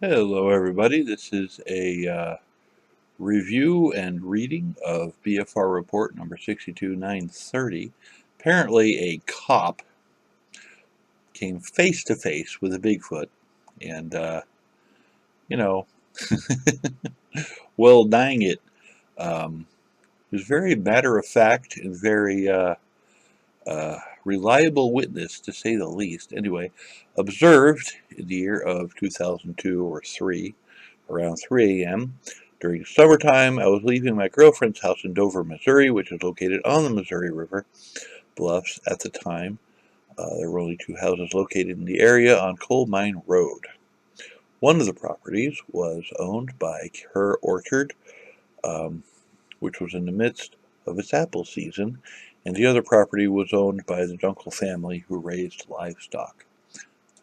Hello, everybody. This is a review and reading of BFR report number 62930. Apparently, a cop came face to face with a Bigfoot, and you know, well, dang it, he was very matter of fact and very reliable witness, to say the least. Anyway, observed in the year of 2002 or 3, around 3 a.m. During the summertime, I was leaving my girlfriend's house in Dover, Missouri, which is located on the Missouri River bluffs at the time. There were only two houses located in the area on Coal Mine Road. One of the properties was owned by her orchard, um, which was in the midst of its apple season, and the other property was owned by the Dunkel family who raised livestock.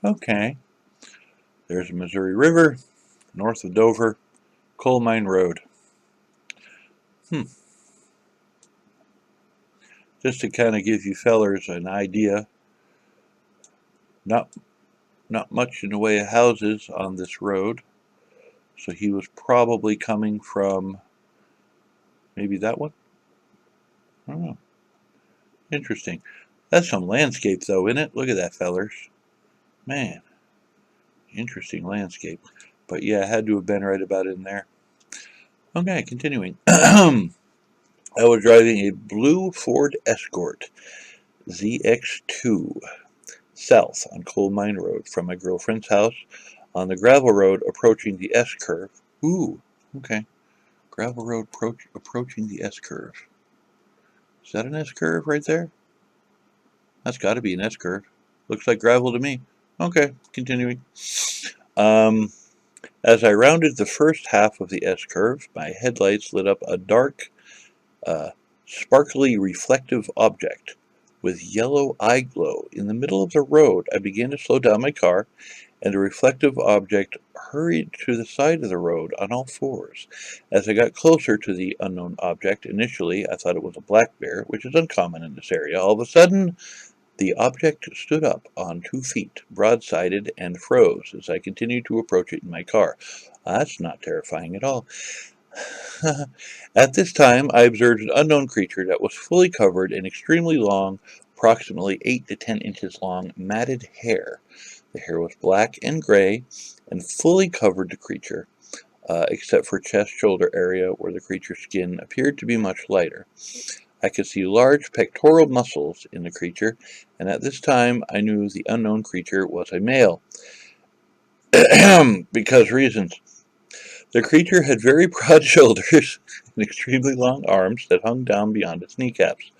Okay, there's the Missouri River, north of Dover, Coal Mine Road. Just to kind of give you fellers an idea, not not much in the way of houses on this road, so he was probably coming from maybe that one. I don't know. Interesting. That's some landscape though, isn't it? Look at that, fellers. Man, interesting landscape. But yeah, had to have been right about in there. Okay, continuing. I was driving a blue Ford Escort ZX2 south on Coal Mine Road from my girlfriend's house on the gravel road approaching the S curve. Ooh, okay. Gravel road approaching the S curve. Is that an S curve right there? That's got to be an S curve. Looks like gravel to me. Okay, continuing. Um, as I rounded the first half of the S curve, my headlights lit up a dark, uh, sparkly reflective object with yellow eye glow. In the middle of the road, I began to slow down my car, and the reflective object hurried to the side of the road on all fours. As I got closer to the unknown object, initially I thought it was a black bear, which is uncommon in this area. All of a sudden, the object stood up on 2 feet, broadsided, and froze as I continued to approach it in my car. That's not terrifying at all. At this time, I observed an unknown creature that was fully covered in extremely long, approximately 8 to 10 inches long, matted hair. The hair was black and gray and fully covered the creature, except for chest-shoulder area where the creature's skin appeared to be much lighter. I could see large pectoral muscles in the creature, and at this time I knew the unknown creature was a male. Because reasons. The creature had very broad shoulders and extremely long arms that hung down beyond its kneecaps.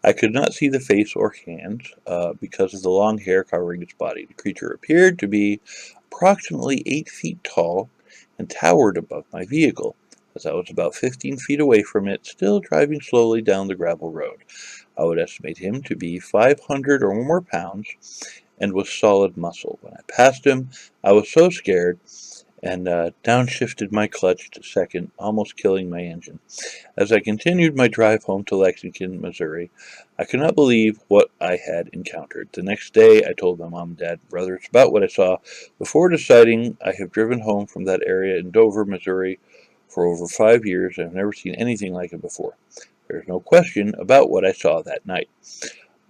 I could not see the face or hands because of the long hair covering its body. The creature appeared to be approximately 8 feet tall and towered above my vehicle, as I was about 15 feet away from it, still driving slowly down the gravel road. I would estimate him to be 500 or more pounds and was solid muscle. When I passed him, I was so scared and downshifted my clutch to second, almost killing my engine. As I continued my drive home to Lexington, Missouri, I could not believe what I had encountered. The next day, I told my mom, dad, and brothers about what I saw. Before deciding, I have driven home from that area in Dover, Missouri for over 5 years, and I've never seen anything like it before. There's no question about what I saw that night.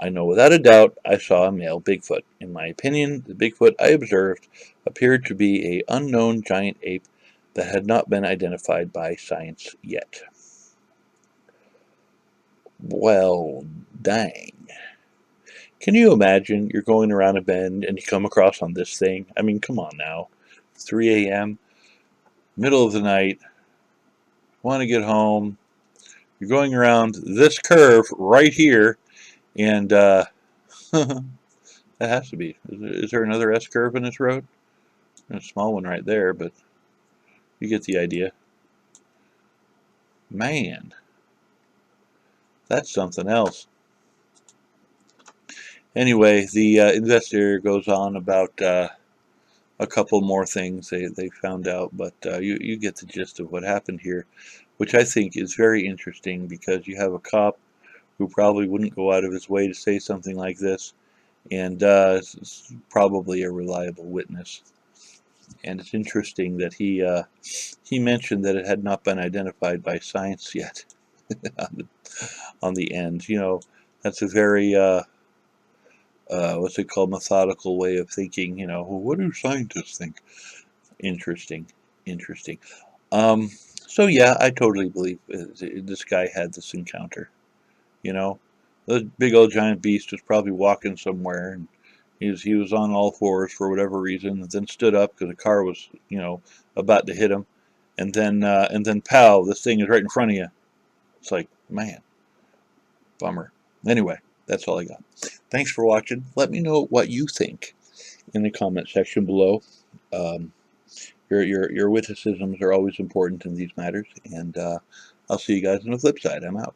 I know without a doubt I saw a male Bigfoot. In my opinion, the Bigfoot I observed appeared to be an unknown giant ape that had not been identified by science yet. Well, dang. Can you imagine you're going around a bend and you come across on this thing? I mean, come on now. 3 a.m., middle of the night, want to get home. You're going around this curve right here, and that has to be. Is there another S curve in this road? There's a small one right there, but you get the idea. Man, that's something else. Anyway, the investigator goes on about a couple more things they found out, but you get the gist of what happened here, which I think is very interesting because you have a cop who probably wouldn't go out of his way to say something like this, and is probably a reliable witness. And it's interesting that he mentioned that it had not been identified by science yet on the end. You know, that's a very what's it called, methodical way of thinking. You know, well, what do scientists think? Interesting, interesting. Um, so yeah, I totally believe this guy had this encounter. You know, the big old giant beast was probably walking somewhere, and he was on all fours for whatever reason, and then stood up because a car was, about to hit him, and then pow, this thing is right in front of you. It's like, man, bummer. Anyway, that's all I got. Thanks for watching. Let me know what you think in the comment section below. Um, your witticisms are always important in these matters, and I'll see you guys on the flip side. I'm out.